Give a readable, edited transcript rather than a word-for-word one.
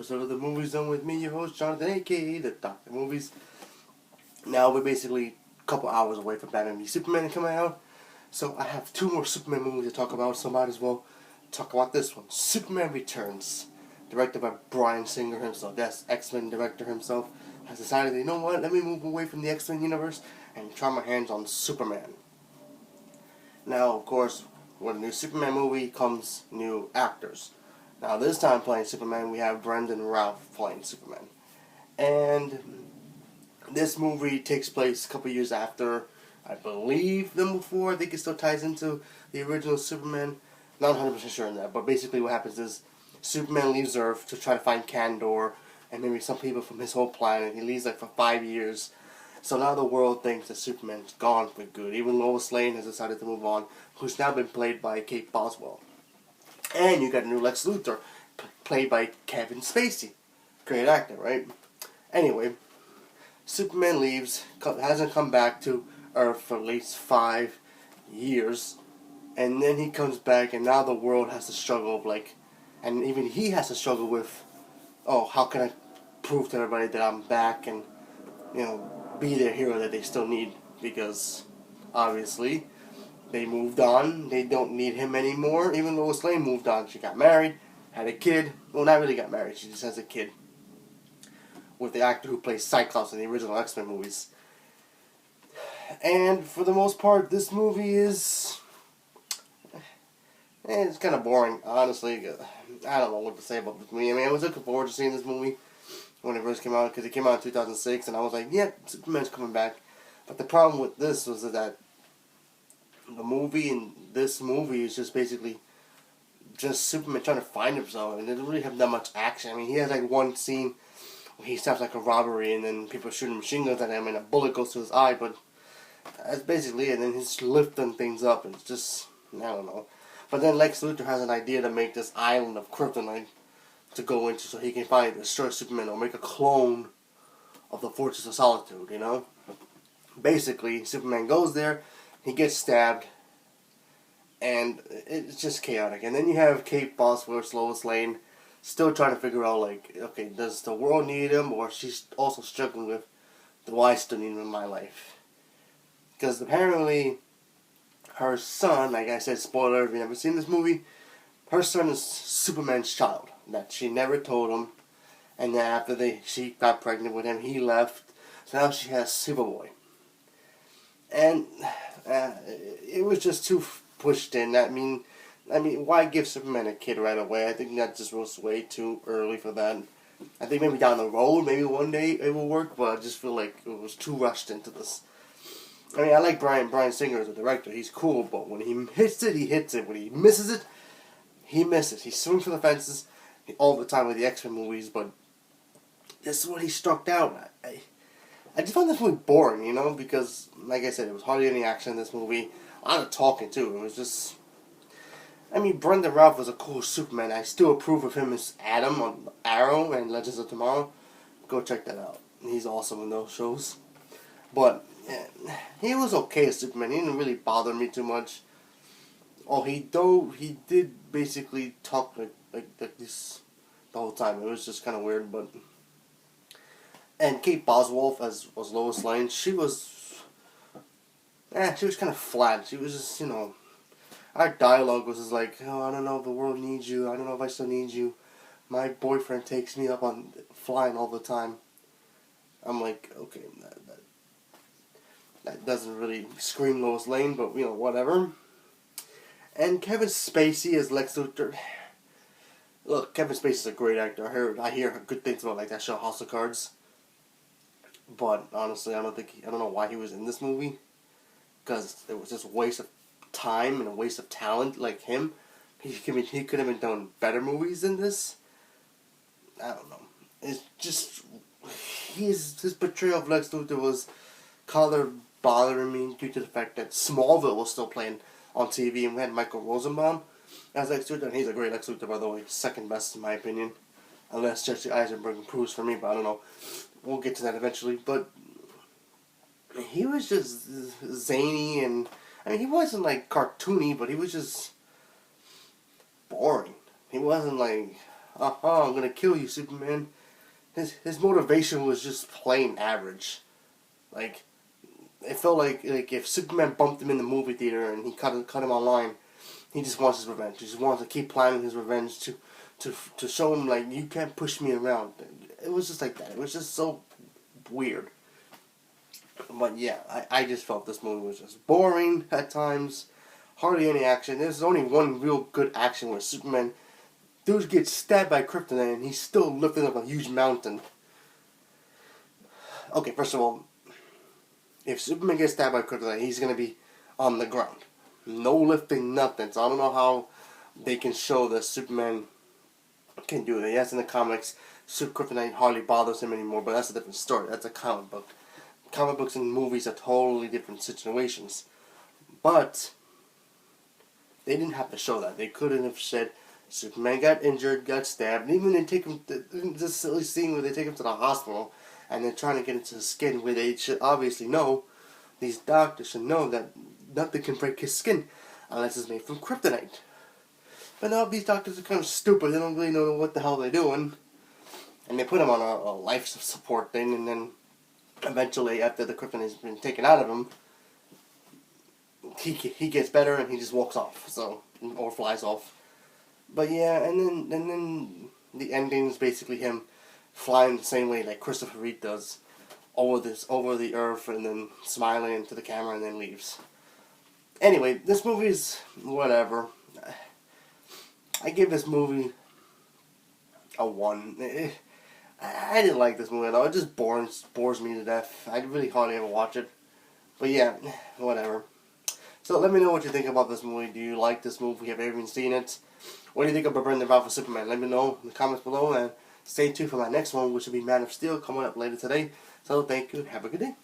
episode of the Movie Zone with me, your host Jonathan, aka the Doctor Movies. Now we're basically a couple hours away from Batman v Superman coming out, so I have two more Superman movies to talk about, so might as well talk about this one. Superman Returns, directed by Bryan Singer himself. That's X-Men director himself. Has decided, you know what, let me move away from the X-Men universe and try my hands on Superman. Now, of course, with a new Superman movie comes new actors. Now, this time playing Superman, we have Brandon Routh playing Superman. And this movie takes place a couple years after, I believe, them before. I think it still ties into the original Superman. Not 100% sure on that, but basically what happens is Superman leaves Earth to try to find Kandor and maybe some people from his whole planet. He leaves for 5 years. So now the world thinks that Superman's gone for good. Even Lois Lane has decided to move on, who's now been played by Kate Boswell. And you got a new Lex Luthor, played by Kevin Spacey. Great actor, right? Anyway, Superman leaves, hasn't come back to Earth for at least 5 years. And then he comes back, and now the world has to struggle, and even he has to struggle with, how can I prove to everybody that I'm back and, be their hero that they still need, because obviously they moved on. They don't need him anymore. Even Lois Lane moved on. She got married, had a kid. Well, not really got married. She just has a kid with the actor who plays Cyclops in the original X-Men movies. And for the most part, this movie is... it's kind of boring, honestly. I don't know what to say about this movie. I was looking forward to seeing this movie when it first came out, because it came out in 2006, and I was like, yep, Superman's coming back. But the problem with this was that the movie in this movie is just basically just Superman trying to find himself, and it doesn't really have that much action. He has one scene where he stops a robbery, and then people shooting machine guns at him, and a bullet goes to his eye, but that's basically it. And then he's lifting things up, and it's just, I don't know. But then Lex Luthor has an idea to make this island of kryptonite to go into, so he can finally destroy Superman or make a clone of the Fortress of Solitude, Basically, Superman goes there, he gets stabbed, and it's just chaotic. And then you have Kate Boswell, Lois Lane, still trying to figure out, okay, does the world need him, or she's also struggling with, do I still need him in my life? Because apparently, her son, like I said, spoiler if you've never seen this movie, her son is Superman's child that she never told him, and then after she got pregnant with him, he left, so now she has Superboy. And it was just too pushed in. I mean, why give Superman a kid right away? I think that just was way too early for that. I think maybe down the road, maybe one day it will work, but I just feel like it was too rushed into this. I like Bryan Singer as a director. He's cool, but when he hits it, he hits it. When he misses it, he misses. He swings for the fences all the time with the X-Men movies, but this is what he struck out. I just found this movie boring, because, like I said, it was hardly any action in this movie. A lot of talking, too. It was just... Brandon Routh was a cool Superman. I still approve of him as Adam on Arrow and Legends of Tomorrow. Go check that out. He's awesome in those shows. But, yeah, he was okay as Superman. He didn't really bother me too much. He did basically talk like this the whole time. It was just kind of weird, but... And Kate Boswell was Lois Lane. She was kind of flat. She was just, our dialogue was just I don't know if the world needs you. I don't know if I still need you. My boyfriend takes me up on flying all the time. I'm like, okay, that doesn't really scream Lois Lane, but, whatever. And Kevin Spacey as Lex Luthor. Look, Kevin Spacey's a great actor. I hear good things about that show House of Cards. But honestly, I don't know why he was in this movie, because it was just a waste of time and a waste of talent like him. He could have been done better movies than this. I don't know. It's just his portrayal of Lex Luthor was kind of bothering me due to the fact that Smallville was still playing on TV, and we had Michael Rosenbaum as Lex Luthor, and he's a great Lex Luthor, by the way, second best in my opinion, unless Jesse Eisenberg improves for me, but I don't know. We'll get to that eventually, but he was just zany, and he wasn't cartoony, but he was just boring. He wasn't I'm gonna kill you, Superman. His motivation was just plain average. Like, it felt like if Superman bumped him in the movie theater and he cut him online, he just wants his revenge. He just wants to keep planning his revenge to show him, like, you can't push me around. It was just like that. It was just so weird. But yeah, I just felt this movie was just boring at times. Hardly any action. There's only one real good action where Superman, dude gets stabbed by kryptonite and he's still lifting up a huge mountain. Okay, first of all, if Superman gets stabbed by kryptonite, he's going to be on the ground. No lifting, nothing. So I don't know how they can show that Superman can do it. Yes, in the comics, kryptonite hardly bothers him anymore, but that's a different story. That's a comic book. Comic books and movies are totally different situations. But they didn't have to show that. They couldn't have said Superman got injured, got stabbed, and even they take him, this silly scene where they take him to the hospital and they're trying to get into his skin, where they should obviously know, these doctors should know that nothing can break his skin unless it's made from kryptonite. But now these doctors are kind of stupid. They don't really know what the hell they're doing. And they put him on a life support thing, and then eventually, after the kryptonite has been taken out of him, he gets better and he just walks off, so, or flies off. But yeah, and then the ending is basically him flying the same way like Christopher Reeve does, over the earth, and then smiling into the camera and then leaves. Anyway, this movie is whatever. I give this movie a 1. I didn't like this movie at all. It just bores me to death. I really hardly ever watch it. But yeah, whatever. So let me know what you think about this movie. Do you like this movie? Have you ever seen it? What do you think about Brendan Val for Superman? Let me know in the comments below, and stay tuned for my next one, which will be Man of Steel, coming up later today. So thank you. Have a good day.